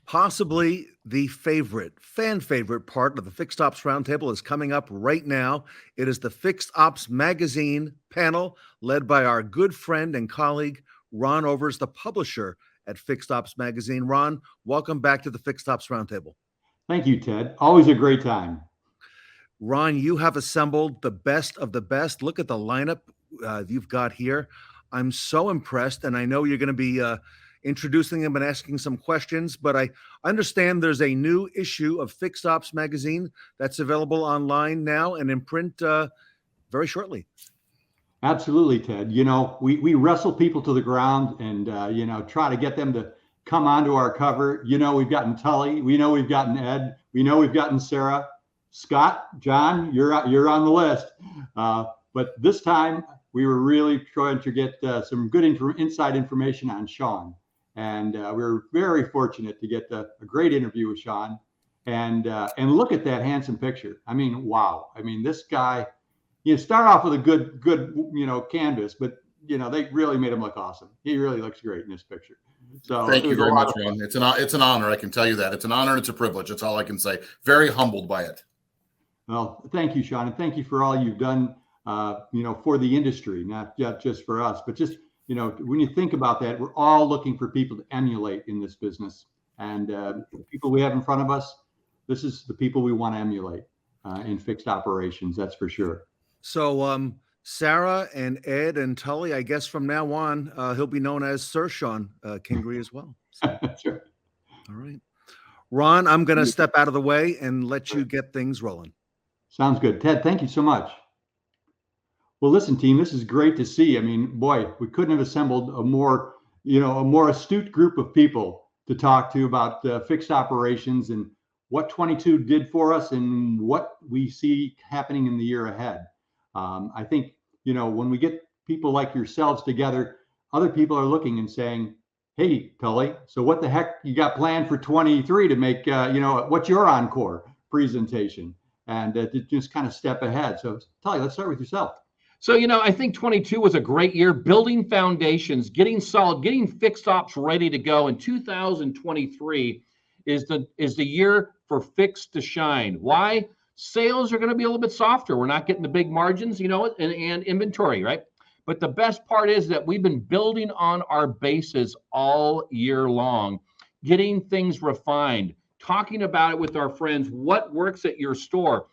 Possibly the fan favorite part of the Fixed Ops Roundtable is coming up right now. It is the Fixed Ops Magazine panel led by our good friend and colleague, Ron Overs, the publisher at Fixed Ops Magazine. Ron, welcome back to the Fixed Ops Roundtable. Thank you, Ted. Always a great time. Ron, you have assembled the best of the best. Look at the lineup you've got here. I'm so impressed, and I know you're going to be introducing them and asking some questions, but I understand there's a new issue of Fixed Ops Magazine that's available online now and in print very shortly. Absolutely, Ted. You know, we wrestle people to the ground and, try to get them to come onto our cover. You know, we've gotten Tully. We know we've gotten Ed. We know we've gotten Sarah. Scott, John, you're on the list. But this time we were really trying to get some good inside information on Sean. And we were very fortunate to get a great interview with Sean. And look at that handsome picture. I mean, wow. I mean, this guy, you start off with a good canvas, but they really made him look awesome. He really looks great in this picture. So thank you very much, Ron. It's an honor. I can tell you that. It's an honor and it's a privilege. That's all I can say. Very humbled by it. Well, thank you, Sean, and thank you for all you've done, for the industry, not just for us, but just, when you think about that, we're all looking for people to emulate in this business. And the people we have in front of us, this is the people we want to emulate in fixed operations, that's for sure. So Sarah and Ed and Tully, I guess from now on, he'll be known as Sir Sean Kingery as well. So. That's right. All right. Ron, I'm going to step out of the way and let you get things rolling. Sounds good. Ted, thank you so much. Well, listen, team, this is great to see. I mean, boy, we couldn't have assembled a more astute group of people to talk to about fixed operations and what 22 did for us and what we see happening in the year ahead. I think, when we get people like yourselves together, other people are looking and saying, hey, Tully, so what the heck you got planned for 23 to make, what's your encore presentation? And to just kind of step ahead. So Tully, let's start with yourself. So, I think 22 was a great year, building foundations, getting solid, getting fixed ops ready to go. And 2023 is the year for fixed to shine. Why? Sales are going to be a little bit softer. We're not getting the big margins, and inventory, right? But the best part is that we've been building on our bases all year long, getting things refined, talking about it with our friends, what works at your store.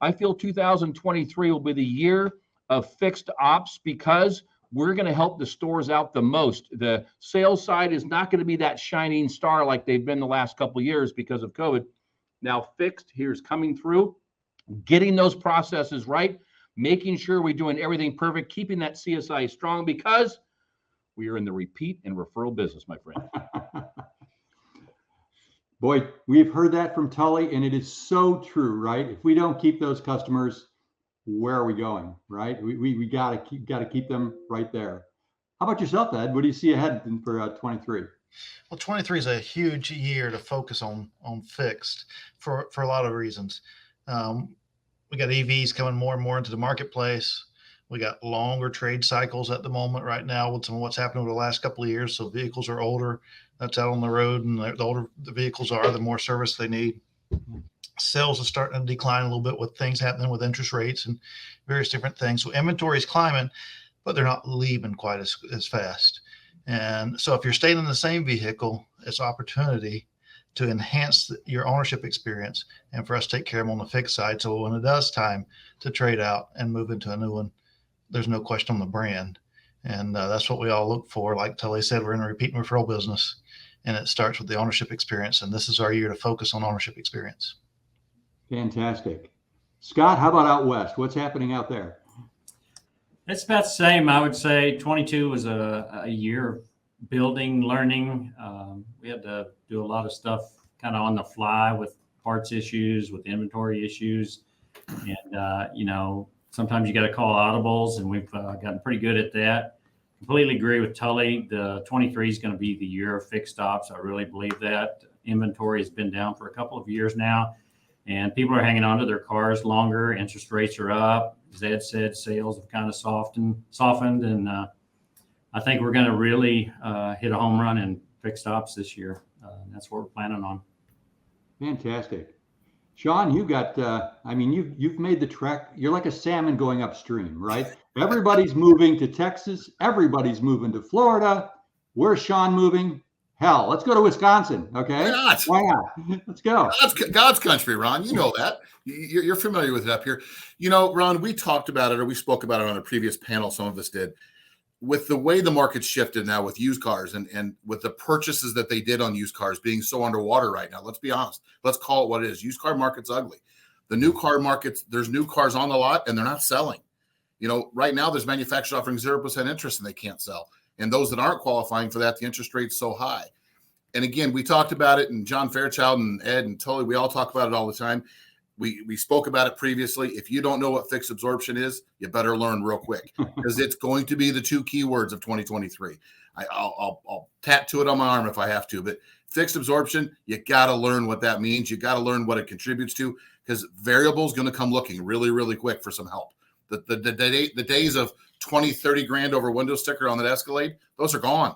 I feel 2023 will be the year of fixed ops because we're going to help the stores out the most. The sales side is not going to be that shining star like they've been the last couple of years because of COVID. Now fixed, here's coming through, getting those processes right, making sure we're doing everything perfect, keeping that CSI strong because we are in the repeat and referral business, my friend. Boy, we've heard that from Tully, and it is so true, right? If we don't keep those customers, where are we going, right? We gotta keep them right there. How about yourself, Ed? What do you see ahead for 23? Well, 23 is a huge year to focus on fixed for a lot of reasons. We got EVs coming more and more into the marketplace. We got longer trade cycles at the moment right now with some of what's happened over the last couple of years. So vehicles are older. That's out on the road, and the older the vehicles are, the more service they need. Sales are starting to decline a little bit with things happening with interest rates and various different things. So inventory is climbing, but they're not leaving quite as fast. And so if you're staying in the same vehicle, it's opportunity to enhance your ownership experience and for us to take care of them on the fixed side. So when it does time to trade out and move into a new one, there's no question on the brand. And that's what we all look for. Like Tully said, we're in a repeat and referral business, and it starts with the ownership experience. And this is our year to focus on ownership experience. Fantastic. Scott, how about out west? What's happening out there? It's about the same. I would say 22 was a year of building, learning. We had to do a lot of stuff kind of on the fly with parts issues, with inventory issues. And, sometimes you got to call audibles, and we've gotten pretty good at that. Completely agree with Tully. The 23 is going to be the year of fixed ops. I really believe that. Inventory has been down for a couple of years now, and people are hanging on to their cars longer. Interest rates are up. As Ed said, sales have kind of softened, and I think we're going to really hit a home run in fixed ops this year. That's what we're planning on. Fantastic. Sean, you got, I mean, you've made the trek. You're like a salmon going upstream, right? Everybody's moving to Texas. Everybody's moving to Florida. Where's Sean moving? Hell, let's go to Wisconsin. Okay. Why not? Why not? Let's go. God's country, Ron. You know that. You're familiar with it up here. You know, Ron, we talked about it, or we spoke about it on a previous panel. Some of us did. With the way the market's shifted now with used cars and with the purchases that they did on used cars being so underwater right now, let's be honest. Let's call it what it is. Used car market's ugly. The new car markets, there's new cars on the lot and they're not selling. You know, right now there's manufacturers offering 0% interest and they can't sell. And those that aren't qualifying for that, the interest rate's so high. And again, we talked about it, and John Fairchild and Ed and Tully, we all talk about it all the time. We spoke about it previously. If you don't know what fixed absorption is, you better learn real quick, because it's going to be the two key words of 2023. I'll tattoo it on my arm if I have to, but fixed absorption, you got to learn what that means. You got to learn what it contributes to, because variable is going to come looking really, really quick for some help. The days of 20, 30 grand over window sticker on that Escalade, those are gone.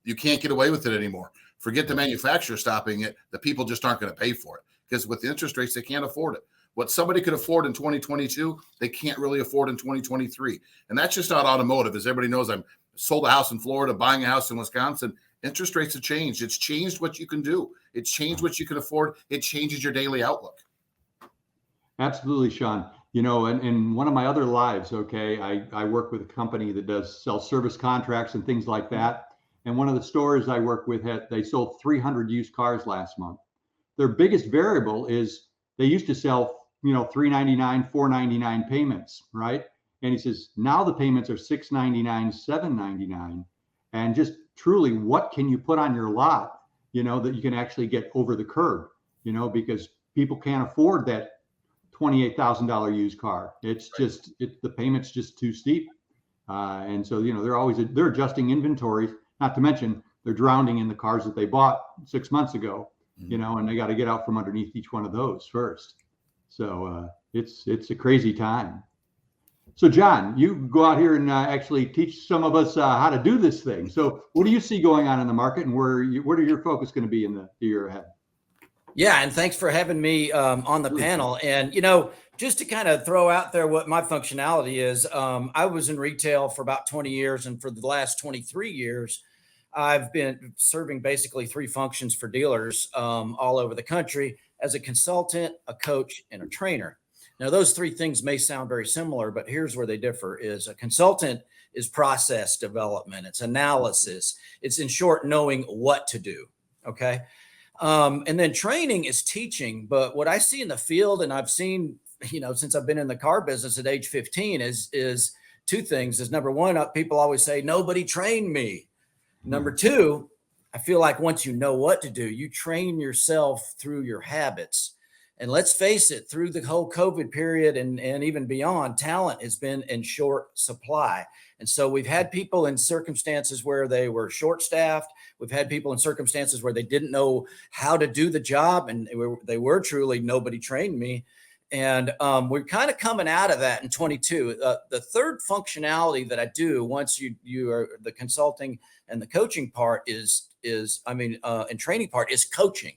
You can't get away with it anymore. Forget the manufacturer stopping it. The people just aren't going to pay for it, because with the interest rates, they can't afford it. What somebody could afford in 2022, they can't really afford in 2023. And that's just not automotive. As everybody knows, I'm sold a house in Florida, buying a house in Wisconsin. Interest rates have changed. It's changed what you can do. It's changed what you can afford. It changes your daily outlook. Absolutely, Sean. You know, in one of my other lives, okay, I work with a company that does sell service contracts and things like that. And one of the stores I work with, they sold 300 used cars last month. Their biggest variable is they used to sell, you know, $399, $499 payments, right? And he says, now the payments are $699, $799. And just truly, what can you put on your lot, you know, that you can actually get over the curb, you know, because people can't afford that $28,000 used car. It's just, the payment's just too steep. And so, you know, they're adjusting inventories, not to mention they're drowning in the cars that they bought 6 months ago, you know, and they got to get out from underneath each one of those first. So it's a crazy time. So John, you go out here and actually teach some of us how to do this thing. So what do you see going on in the market, and what are your focus going to be in the year ahead? Yeah, and thanks for having me on the panel. And, you know, just to kind of throw out there what my functionality is, I was in retail for about 20 years. And for the last 23 years, I've been serving basically three functions for dealers all over the country as a consultant, a coach, and a trainer. Now, those three things may sound very similar, but here's where they differ. Is a consultant is process development. It's analysis. It's, in short, knowing what to do. Okay. And then training is teaching. But what I see in the field, and I've seen, you know, since I've been in the car business at age 15 is two things. Is number one, people always say, nobody trained me. Number two, I feel like once you know what to do, you train yourself through your habits. And let's face it, through the whole COVID period and even beyond, talent has been in short supply. And so we've had people in circumstances where they were short-staffed. We've had people in circumstances where they didn't know how to do the job, and they were truly nobody trained me. And we're kind of coming out of that in 22. The third functionality that I do once you are the consulting and the coaching part and training part is coaching.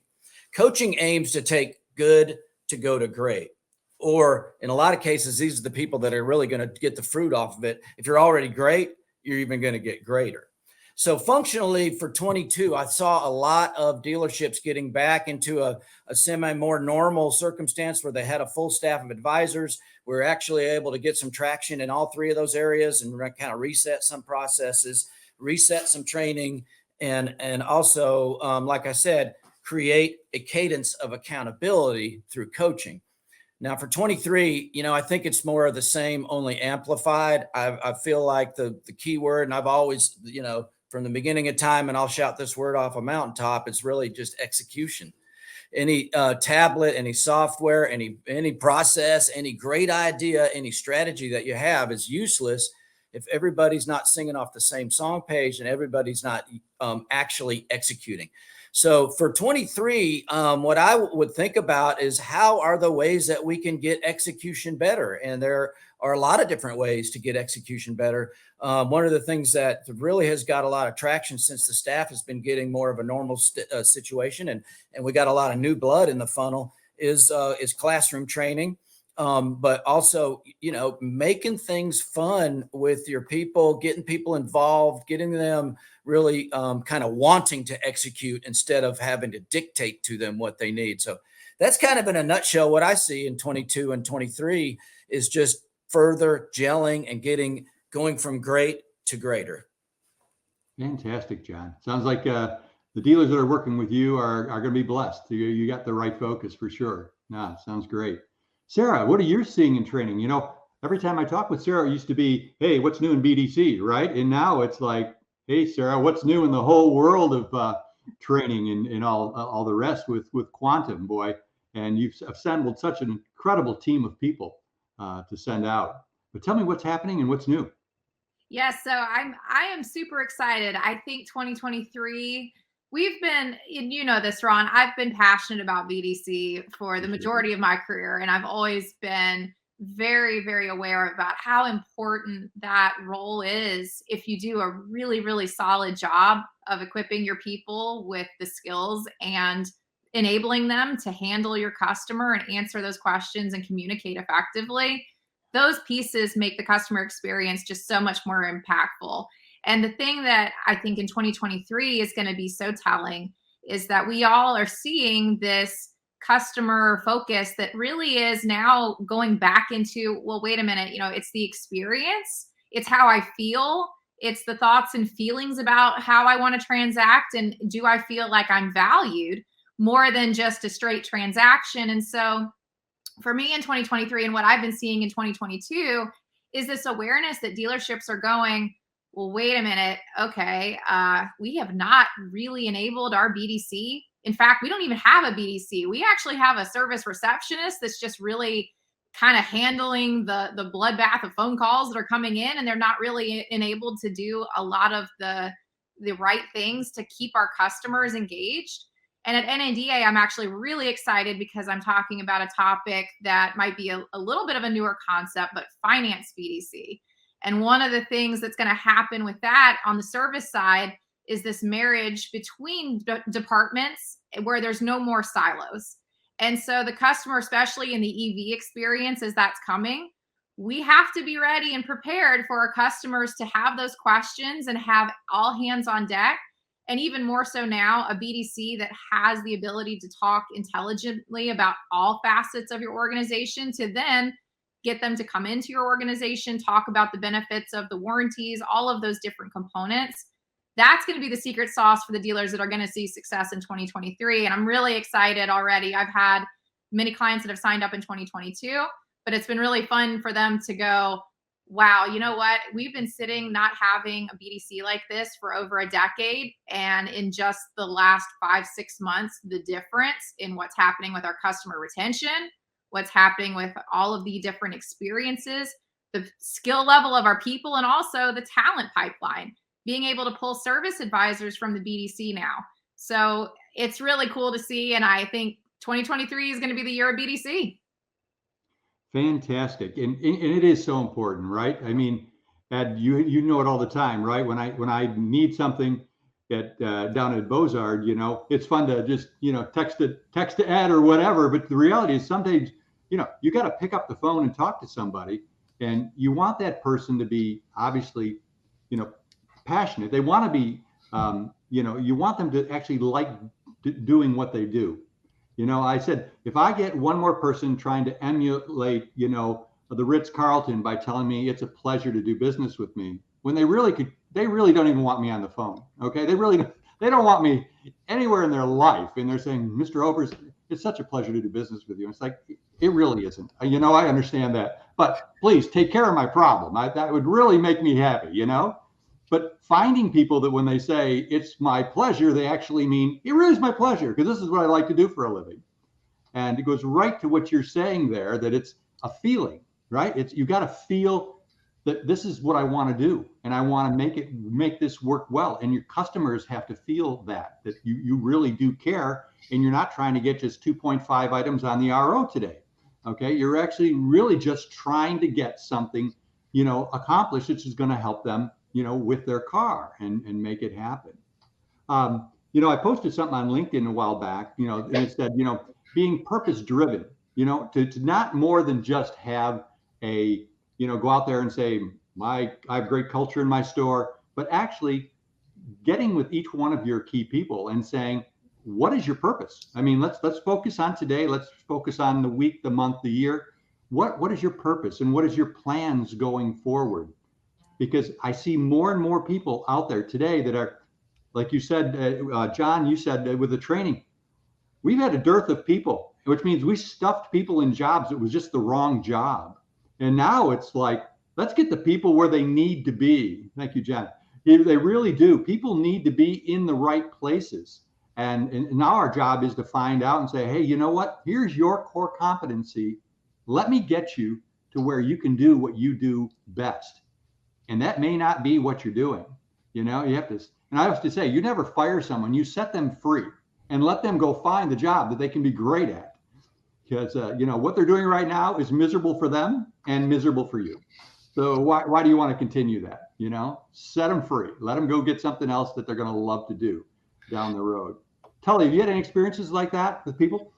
Coaching aims to take good to go to great. Or in a lot of cases, these are the people that are really going to get the fruit off of it. If you're already great, you're even going to get greater. So functionally for 22, I saw a lot of dealerships getting back into a semi more normal circumstance where they had a full staff of advisors. We're actually able to get some traction in all three of those areas and kind of reset some processes, reset some training, and also, like I said, create a cadence of accountability through coaching. Now for 23, you know, I think it's more of the same, only amplified. I feel like the key word, and I've always, you know, from the beginning of time, and I'll shout this word off a mountaintop, it's really just execution. Any tablet, any software, any process, any great idea, any strategy that you have is useless if everybody's not singing off the same song page and everybody's not actually executing. So for 23, what I would think about is how are the ways that we can get execution better? And there are a lot of different ways to get execution better. One of the things that really has got a lot of traction since the staff has been getting more of a normal situation, and we got a lot of new blood in the funnel, is classroom training. But also, making things fun with your people, getting people involved, getting them really kind of wanting to execute instead of having to dictate to them what they need. So that's kind of in a nutshell what I see in 22 and 23 is just further gelling and going from great to greater. Fantastic, John. Sounds like the dealers that are working with you are going to be blessed. You got the right focus for sure. Nah, sounds great. Sarah, what are you seeing in training? Every time I talk with Sarah, it used to be, hey, what's new in BDC, right? And now it's like, hey, Sarah, what's new in the whole world of training and all the rest with Quantum, boy. And you've assembled such an incredible team of people to send out. But tell me what's happening and what's new. Yes, so I am super excited. I think 2023, we've been, and you know this, Ron, I've been passionate about BDC for the majority of my career, and I've always been very, very aware about how important that role is if you do a really, really solid job of equipping your people with the skills and enabling them to handle your customer and answer those questions and communicate effectively. Those pieces make the customer experience just so much more impactful. And the thing that I think in 2023 is going to be so telling is that we all are seeing this customer focus that really is now going back into, well, wait a minute, it's the experience, it's how I feel, it's the thoughts and feelings about how I want to transact, and do I feel like I'm valued more than just a straight transaction. And so for me in 2023 and what I've been seeing in 2022 is this awareness that dealerships are going, well, wait a minute. Okay. We have not really enabled our BDC. In fact, we don't even have a BDC. We actually have a service receptionist that's just really kind of handling the bloodbath of phone calls that are coming in, and they're not really enabled to do a lot of the right things to keep our customers engaged. And at NADA, I'm actually really excited because I'm talking about a topic that might be a little bit of a newer concept, but finance BDC. And one of the things that's going to happen with that on the service side is this marriage between departments where there's no more silos. And so the customer, especially in the EV experience, as that's coming, we have to be ready and prepared for our customers to have those questions and have all hands on deck. And even more so now, a BDC that has the ability to talk intelligently about all facets of your organization to then get them to come into your organization, talk about the benefits of the warranties, all of those different components. That's going to be the secret sauce for the dealers that are going to see success in 2023. And I'm really excited already. I've had many clients that have signed up in 2022, but it's been really fun for them to go, wow, you know what? We've been sitting not having a BDC like this for over a decade. And in just the last 5-6 months, the difference in what's happening with our customer retention, what's happening with all of the different experiences, the skill level of our people, and also the talent pipeline, being able to pull service advisors from the BDC now. So it's really cool to see. And I think 2023 is going to be the year of BDC. Fantastic. And it is so important, right? I mean, Ed, you know it all the time, right? When I need something at down at Bozard, it's fun to just, text to Ed or whatever. But the reality is sometimes, you got to pick up the phone and talk to somebody, and you want that person to be obviously, passionate. They want to be, you want them to actually like doing what they do. I said, if I get one more person trying to emulate, the Ritz-Carlton by telling me it's a pleasure to do business with me, when they really don't even want me on the phone. Okay. They don't want me anywhere in their life. And they're saying, Mr. Obers, it's such a pleasure to do business with you. And it's like, it really isn't. I understand that, but please take care of my problem. That would really make me happy, But finding people that when they say it's my pleasure, they actually mean it really is my pleasure because this is what I like to do for a living. And it goes right to what you're saying there, that it's a feeling, right? You got to feel that this is what I want to do, and I want to make this work well. And your customers have to feel that you really do care, and you're not trying to get just 2.5 items on the RO today. Okay, you're actually really just trying to get something, accomplished, which is going to help them, with their car and make it happen. I posted something on LinkedIn a while back, and it said, being purpose driven, to not more than just have a, go out there and say, I have great culture in my store, but actually getting with each one of your key people and saying, what is your purpose? I mean, let's focus on today. Let's focus on the week, the month, the year. What is your purpose, and what is your plans going forward? Because I see more and more people out there today that are, like you said, John, you said with the training, we've had a dearth of people, which means we stuffed people in jobs that was just the wrong job. And now it's like, let's get the people where they need to be. Thank you, John. They really do. People need to be in the right places. And now our job is to find out and say, hey, you know what? Here's your core competency. Let me get you to where you can do what you do best. And that may not be what you're doing. You have to, and I have to say, you never fire someone. You set them free and let them go find the job that they can be great at. Because, what they're doing right now is miserable for them and miserable for you. So why do you want to continue that? Set them free. Let them go get something else that they're going to love to do down the road. Tully, have you had any experiences like that with people?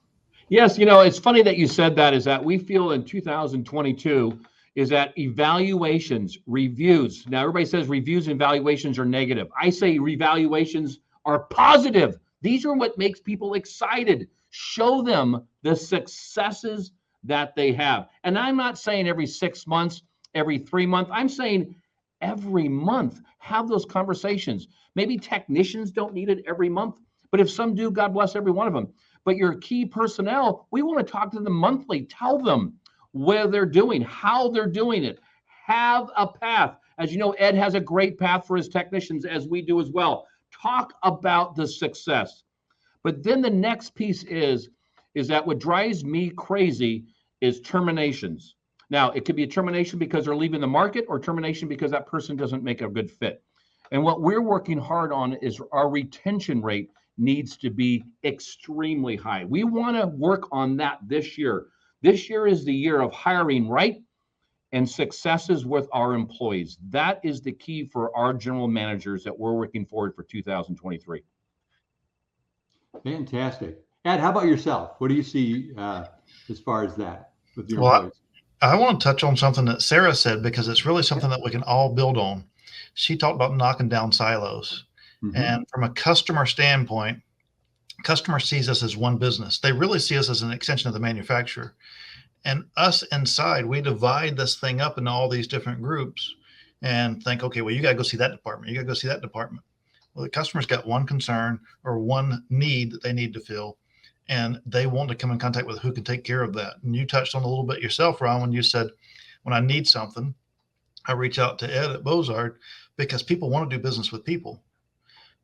Yes, it's funny that you said that, is that we feel in 2022 is that evaluations, reviews. Now, everybody says reviews and evaluations are negative. I say revaluations are positive. These are what makes people excited. Show them the successes that they have. And I'm not saying every 6 months, every 3 months. I'm saying every month, have those conversations. Maybe technicians don't need it every month, but if some do, God bless every one of them. But your key personnel, we want to talk to them monthly. Tell them where they're doing, how they're doing it. Have a path. As you know, Ed has a great path for his technicians, as we do as well. Talk about the success. But then the next piece is that what drives me crazy is terminations. Now, it could be a termination because they're leaving the market, or termination because that person doesn't make a good fit. And what we're working hard on is our retention rate needs to be extremely high. We want to work on that this year. This year is the year of hiring right and successes with our employees. That is the key for our general managers that we're working forward for 2023. Fantastic. Ed, how about yourself? What do you see as far as that with your employees? I want to touch on something that Sarah said, because it's really something that we can all build on. She talked about knocking down silos. Mm-hmm. And from a customer standpoint, customer sees us as one business. They really see us as an extension of the manufacturer. And us inside, we divide this thing up into all these different groups and think, okay, well, you got to go see that department. You got to go see that department. Well, the customer's got one concern or one need that they need to fill, and they want to come in contact with who can take care of that. And you touched on a little bit yourself, Ron, when you said, when I need something, I reach out to Ed at Bozard, because people want to do business with people.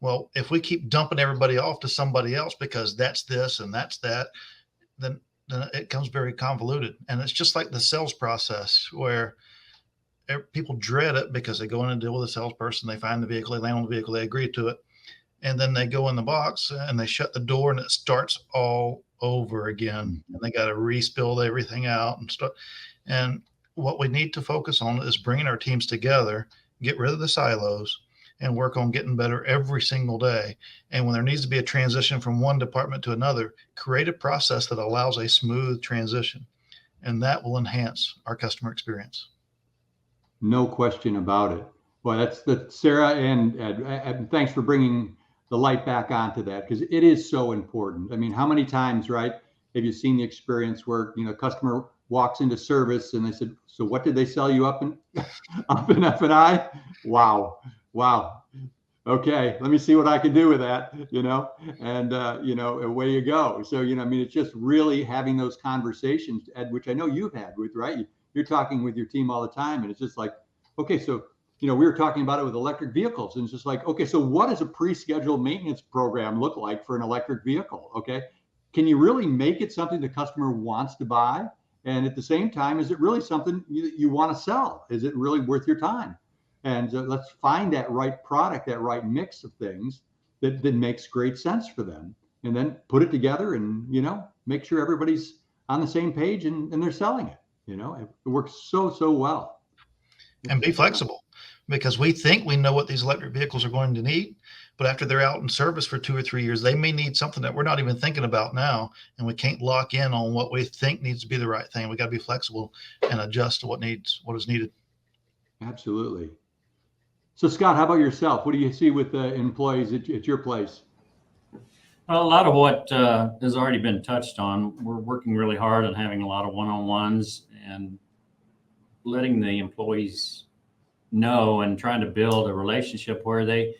Well, if we keep dumping everybody off to somebody else because that's this and that's that, then it becomes very convoluted. And it's just like the sales process, where people dread it because they go in and deal with a salesperson. They find the vehicle, they land on the vehicle, they agree to it. And then they go in the box and they shut the door, and it starts all over again. And they got to respill everything out and stuff. And what we need to focus on is bringing our teams together, get rid of the silos, and work on getting better every single day. And when there needs to be a transition from one department to another, create a process that allows a smooth transition. And that will enhance our customer experience. No question about it. Well, that's Sarah and Ed, and thanks for bringing the light back onto that, because it is so important. I mean, how many times, right, have you seen the experience where, customer walks into service and they said, so what did they sell you up in F&I? Wow. Okay, let me see what I can do with that, and away you go. So, it's just really having those conversations, Ed, which I know you've had with, right? You're talking with your team all the time, and it's just like, okay, so, we were talking about it with electric vehicles, and it's just like, okay, so what does a pre-scheduled maintenance program look like for an electric vehicle? Okay, can you really make it something the customer wants to buy? And at the same time, is it really something you want to sell? Is it really worth your time? And let's find that right product, that right mix of things that makes great sense for them, and then put it together and, make sure everybody's on the same page and they're selling it. It works so well. And be flexible, because we think we know what these electric vehicles are going to need, but after they're out in service for 2 or 3 years, they may need something that we're not even thinking about now, and we can't lock in on what we think needs to be the right thing. We got to be flexible and adjust to what is needed. Absolutely. So Scott, how about yourself? What do you see with the employees at your place? Well, a lot of what has already been touched on. We're working really hard on having a lot of one-on-ones and letting the employees know and trying to build a relationship where they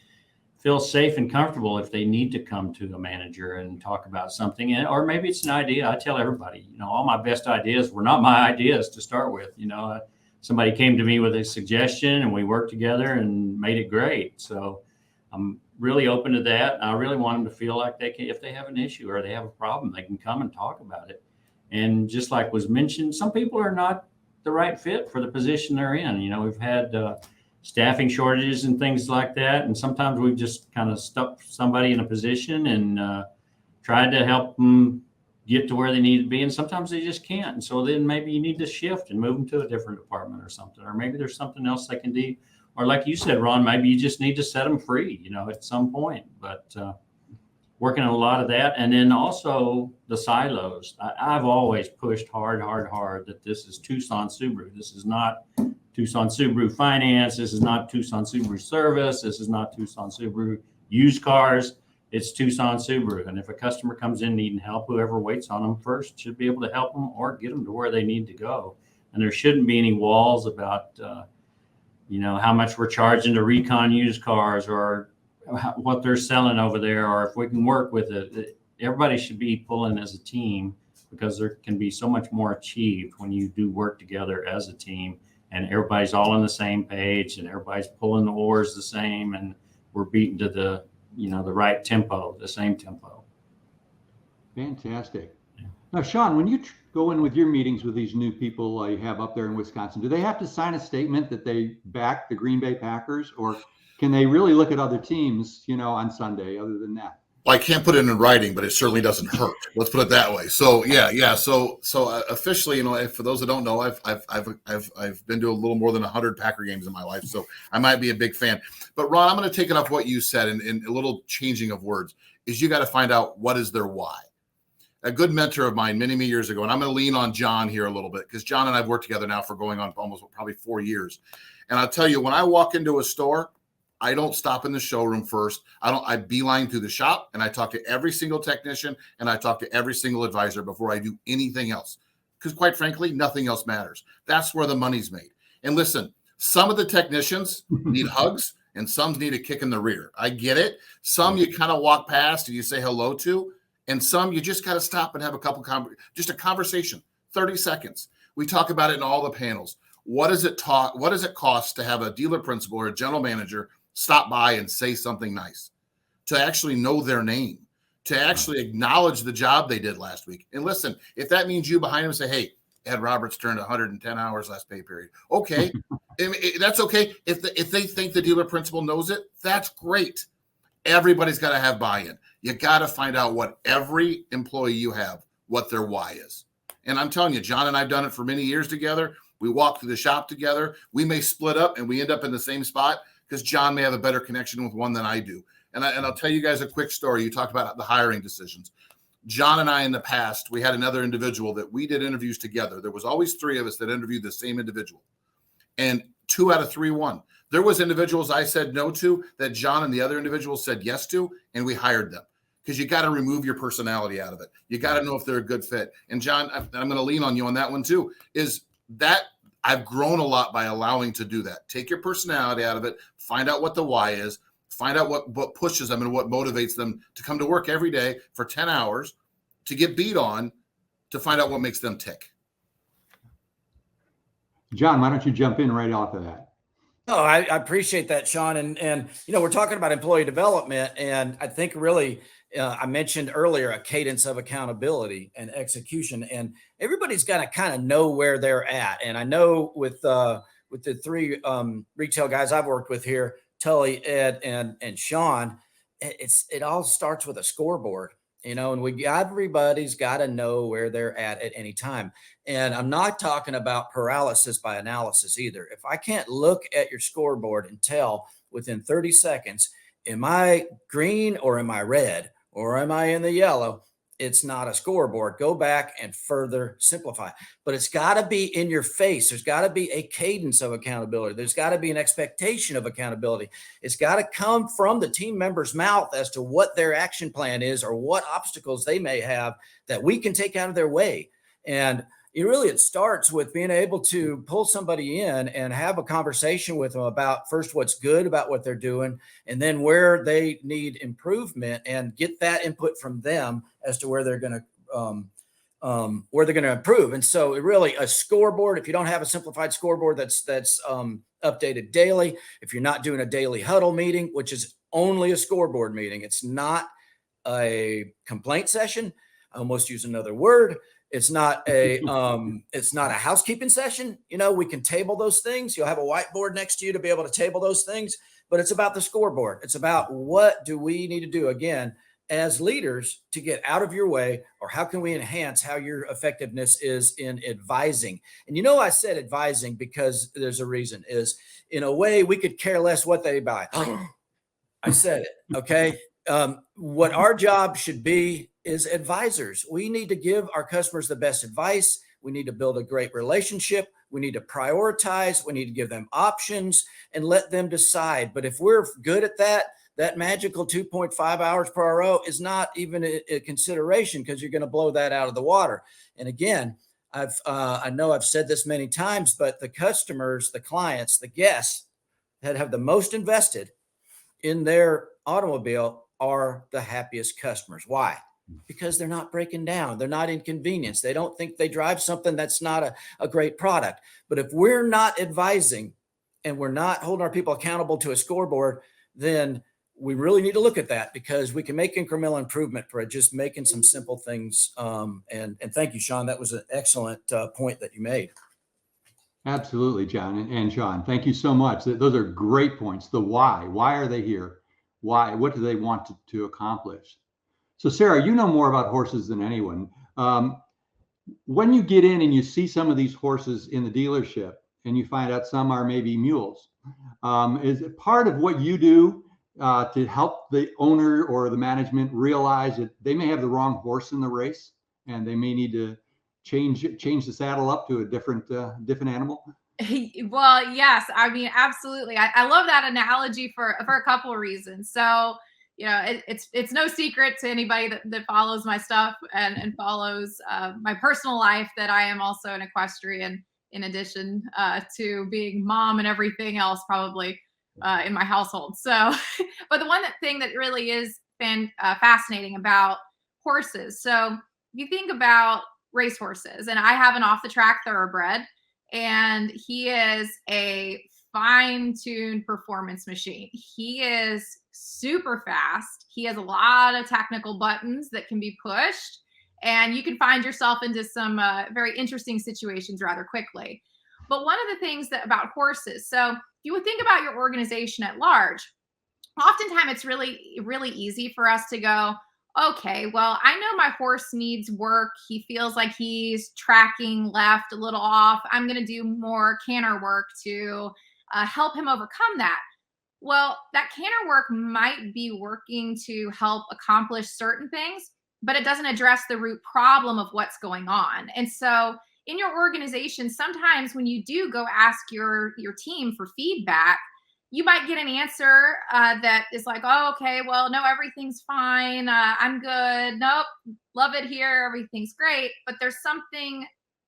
feel safe and comfortable if they need to come to a manager and talk about something. Or maybe it's an idea. I tell everybody, all my best ideas were not my ideas to start with. Somebody came to me with a suggestion and we worked together and made it great. So I'm really open to that. I really want them to feel like if they have an issue or they have a problem, they can come and talk about it. And just like was mentioned, some people are not the right fit for the position they're in. We've had staffing shortages and things like that. And sometimes we've just kind of stuck somebody in a position and tried to help them get to where they need to be. And sometimes they just can't. And so then maybe you need to shift and move them to a different department or something, or maybe there's something else they can do. Or like you said, Ron, maybe you just need to set them free, at some point. But working on a lot of that. And then also the silos. I've always pushed hard that this is Tucson Subaru. This is not Tucson Subaru Finance. This is not Tucson Subaru Service. This is not Tucson Subaru Used Cars. It's Tucson Subaru. And if a customer comes in needing help, whoever waits on them first should be able to help them or get them to where they need to go. And there shouldn't be any walls about, how much we're charging to recon used cars or what they're selling over there, or if we can work with it. Everybody should be pulling as a team, because there can be so much more achieved when you do work together as a team and everybody's all on the same page and everybody's pulling the oars the same and we're beating to the right tempo, the same tempo. Fantastic. Yeah. Now, Sean, when you go in with your meetings with these new people you have up there in Wisconsin, do they have to sign a statement that they back the Green Bay Packers, or can they really look at other teams, on Sunday other than that? Well, I can't put it in writing, but it certainly doesn't hurt. Let's put it that way. So yeah. So officially, for those that don't know, I've been to a little more than 100 Packer games in my life, so I might be a big fan. But Ron, I'm going to take it off what you said, and a little changing of words is you got to find out what is their why. A good mentor of mine many years ago, and I'm going to lean on John here a little bit because John and I've worked together now for going on almost probably 4 years. And I'll tell you, when I walk into a store, I don't stop in the showroom first. I beeline through the shop and I talk to every single technician and I talk to every single advisor before I do anything else. Because quite frankly, nothing else matters. That's where the money's made. And listen, some of the technicians need hugs and some need a kick in the rear. I get it. Some you kind of walk past and you say hello to, and some you just got to stop and have just a conversation, 30 seconds. We talk about it in all the panels. What does it cost to have a dealer principal or a general manager stop by and say something nice, to actually know their name, to actually acknowledge the job they did last week? And listen, if that means you behind them say, hey, Ed Roberts turned 110 hours last pay period. Okay. That's okay. If they think the dealer principal knows it, that's great. Everybody's got to have buy-in. You got to find out what every employee you have, what their why is. And I'm telling you, John and I've done it for many years together. We walk through the shop together. We may split up and we end up in the same spot because John may have a better connection with one than I do. And I'll tell you guys a quick story. You talked about the hiring decisions. John and I in the past, we had another individual that we did interviews together. There was always 3 of us that interviewed the same individual. And 2 out of 3 won. There was individuals I said no to that John and the other individuals said yes to, and we hired them. Because you got to remove your personality out of it. You got to know if they're a good fit. And John, I'm going to lean on you on that one too, is that I've grown a lot by allowing to do that. Take your personality out of it, find out what the why is, find out what pushes them and what motivates them to come to work every day for 10 hours, to get beat on, to find out what makes them tick. John, why don't you jump in right off of that? Oh, I appreciate that, Sean. And we're talking about employee development. And I think really I mentioned earlier a cadence of accountability and execution, and everybody's got to kind of know where they're at. And I know with the three retail guys I've worked with here, Tully, Ed, and Sean, it all starts with a scoreboard, and everybody's got to know where they're at any time. And I'm not talking about paralysis by analysis either. If I can't look at your scoreboard and tell within 30 seconds, am I green or am I red? Or am I in the yellow? It's not a scoreboard. Go back and further simplify. But it's got to be in your face. There's got to be a cadence of accountability. There's got to be an expectation of accountability. It's got to come from the team member's mouth as to what their action plan is or what obstacles they may have that we can take out of their way. And it starts with being able to pull somebody in and have a conversation with them about first what's good about what they're doing, and then where they need improvement, and get that input from them as to where they're going to improve. And so a scoreboard, if you don't have a simplified scoreboard that's updated daily, if you're not doing a daily huddle meeting, which is only a scoreboard meeting, it's not a complaint session. I almost use another word. It's not a housekeeping session. We can table those things. You'll have a whiteboard next to you to be able to table those things, but it's about the scoreboard. It's about what do we need to do again as leaders to get out of your way, or how can we enhance how your effectiveness is in advising? And I said advising because there's a reason. Is in a way we could care less what they buy. I said it. Okay. What our job should be is advisors. We need to give our customers the best advice. We need to build a great relationship. We need to prioritize. We need to give them options and let them decide. But if we're good at that magical 2.5 hours per RO is not even a consideration, because you're going to blow that out of the water. And again, I know I've said this many times, but the customers, the clients, the guests that have the most invested in their automobile are the happiest customers. Why? Because they're not breaking down. They're not inconvenienced. They don't think they drive something that's not a great product. But if we're not advising and we're not holding our people accountable to a scoreboard, then we really need to look at that, because we can make incremental improvement for just making some simple things. And thank you, Sean. That was an excellent point that you made. Absolutely, John and Sean. Thank you so much. Those are great points. The why. Why are they here? Why? What do they want to accomplish? So, Sarah, you know more about horses than anyone. When you get in and you see some of these horses in the dealership and you find out some are maybe mules, is it part of what you do to help the owner or the management realize that they may have the wrong horse in the race and they may need to change the saddle up to a different animal? Well, yes. I mean, absolutely. I love that analogy for a couple of reasons. So, it's no secret to anybody that follows my stuff and follows my personal life that I am also an equestrian, in addition to being mom and everything else probably in my household. So, but the one thing that really is fascinating about horses. So you think about race horses, and I have an off the track thoroughbred, and he is a fine-tuned performance machine. He is super fast. He has a lot of technical buttons that can be pushed, and you can find yourself into some very interesting situations rather quickly. But one of the things about horses, so you would think about your organization at large, oftentimes it's really, really easy for us to go, okay, well, I know my horse needs work. He feels like he's tracking left a little off. I'm going to do more canter work to help him overcome that. Well, that canter work might be working to help accomplish certain things, but it doesn't address the root problem of what's going on. And so in your organization, sometimes when you do go ask your team for feedback, you might get an answer that is like, oh, okay, well, no, everything's fine. I'm good. Nope, love it here. Everything's great. But there's something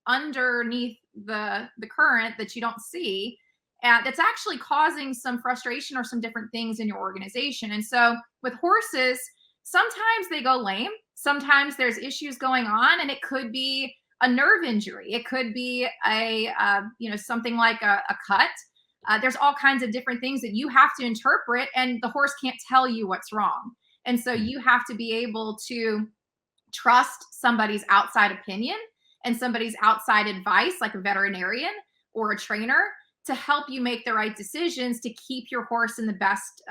underneath the current that you don't see that's actually causing some frustration or some different things in your organization. And so with horses, sometimes they go lame. Sometimes there's issues going on, and it could be a nerve injury. It could be something like a cut. There's all kinds of different things that you have to interpret, and the horse can't tell you what's wrong. And so you have to be able to trust somebody's outside opinion and somebody's outside advice, like a veterinarian or a trainer, to help you make the right decisions to keep your horse in the best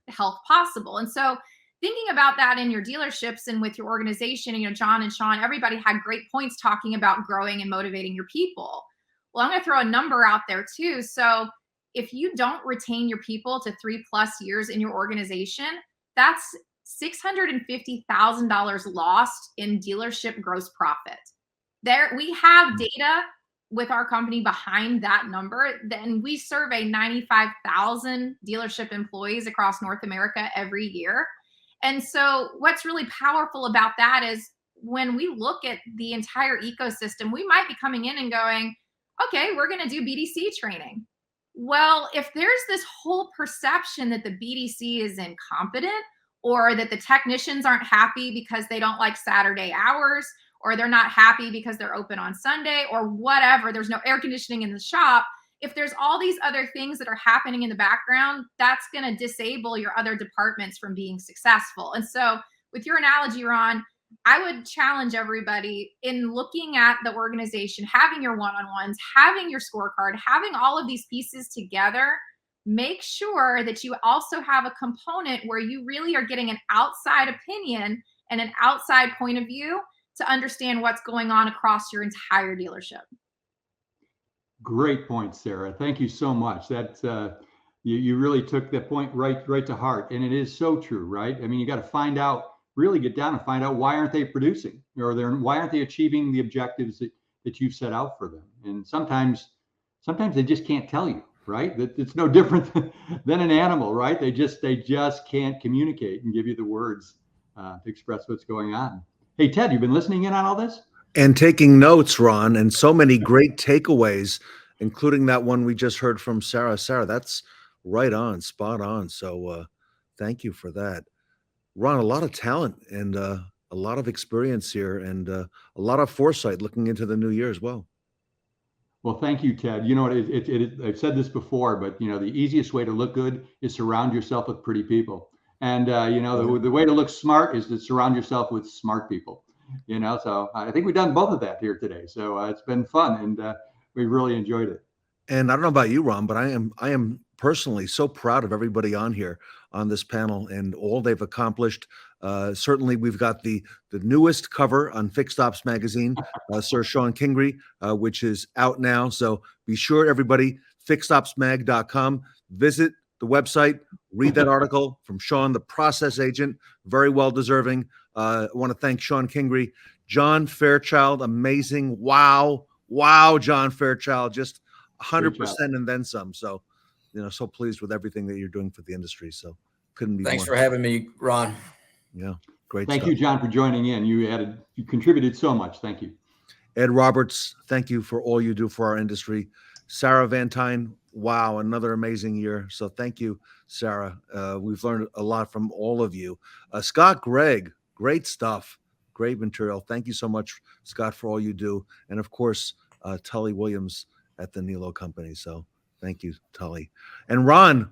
health possible. And so thinking about that in your dealerships and with your organization, you know, John and Sean, everybody had great points talking about growing and motivating your people. Well, I'm going to throw a number out there too. So if you don't retain your people to 3+ years in your organization, that's $650,000 lost in dealership gross profit. There, we have data with our company behind that number. Then we survey 95,000 dealership employees across North America every year. And so what's really powerful about that is when we look at the entire ecosystem, we might be coming in and going, okay, we're going to do BDC training. Well, if there's this whole perception that the BDC is incompetent, or that the technicians aren't happy because they don't like Saturday hours, or they're not happy because they're open on Sunday, or whatever, there's no air conditioning in the shop. If there's all these other things that are happening in the background, that's going to disable your other departments from being successful. And so with your analogy, Ron, I would challenge everybody in looking at the organization, having your one-on-ones, having your scorecard, having all of these pieces together. Make sure that you also have a component where you really are getting an outside opinion and an outside point of view to understand what's going on across your entire dealership. Great point, Sarah. Thank you so much. That you really took that point right to heart, and it is so true, right? I mean, you got to find out, really get down and find out why aren't they producing, or why aren't they achieving the objectives that you've set out for them. And sometimes they just can't tell you, right? That it's no different than an animal, right? They just can't communicate and give you the words to express what's going on. Hey, Ted, you've been listening in on all this? And taking notes, Ron, and so many great takeaways, including that one we just heard from Sarah. Sarah, that's right on, spot on. So thank you for that. Ron, a lot of talent and a lot of experience here, and a lot of foresight looking into the new year as well. Well, thank you, Ted. You know what, I've said this before, but you know, the easiest way to look good is surround yourself with pretty people. And you know, the way to look smart is to surround yourself with smart people. You know, so I think we've done both of that here today. So it's been fun, and we really enjoyed it. And I don't know about you, Ron, but I am personally so proud of everybody on here on this panel and all they've accomplished. Certainly, we've got the newest cover on Fixed Ops magazine, Sir Sean Kingery, which is out now. So be sure, everybody, fixedopsmag.com. Visit the website, read that article from Sean, the process agent, very well deserving. I want to thank Sean Kingery, John Fairchild, amazing. Wow, John Fairchild, just 100% and then some. So, you know, so pleased with everything that you're doing for the industry. So couldn't be Thanks more. for having me, Ron. Yeah, great. Thank stuff. you, John, for joining in. You contributed so much. Thank you. Ed Roberts, thank you for all you do for our industry. Sarah Van Tyne, wow, another amazing year. So thank you, Sarah. We've learned a lot from all of you. Scott Gregg, great stuff, great material. Thank you so much, Scott, for all you do. And of course, Tully Williams at the Nilo Company. So thank you, Tully. And Ron,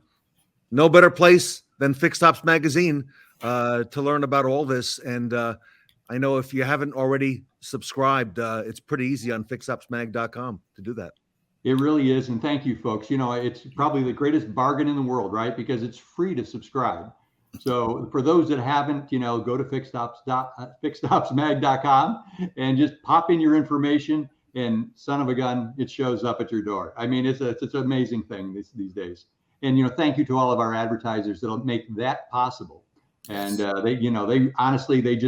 no better place than Fixed Ops Magazine to learn about all this. And I know if you haven't already subscribed, it's pretty easy on fixedopsmag.com to do that. It really is. And thank you, folks. You know, it's probably the greatest bargain in the world, right? Because it's free to subscribe. So for those that haven't, you know, go to fixedopsmag.com and just pop in your information, and son of a gun, it shows up at your door. I mean, it's an amazing thing these days. And, you know, thank you to all of our advertisers that'll make that possible. And they honestly, they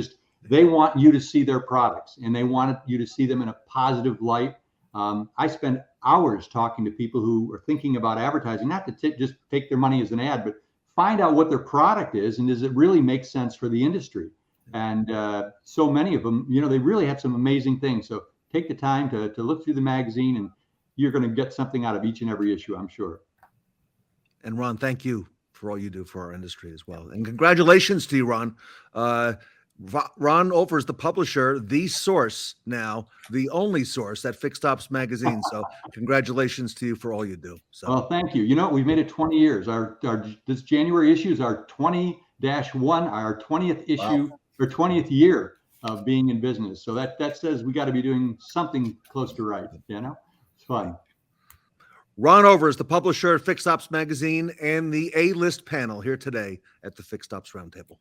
want you to see their products, and they want you to see them in a positive light. I spend hours talking to people who are thinking about advertising, not to just take their money as an ad, but find out what their product is and does it really make sense for the industry. And so many of them, you know, they really have some amazing things. So take the time to look through the magazine, and you're going to get something out of each and every issue, I'm sure. And Ron, thank you for all you do for our industry as well. And congratulations to you, Ron. Ron Over is the publisher, the source now, the only source at Fixed Ops Magazine. So congratulations to you for all you do. So well, thank you. You know, we've made it 20 years. This January issue is our our 20th issue or 20th year of being in business. So that says we got to be doing something close to right. You know, it's fun. Ron Over is the publisher of Fixed Ops Magazine and the A-list panel here today at the Fixed Ops Roundtable.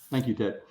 Thank you, Ted.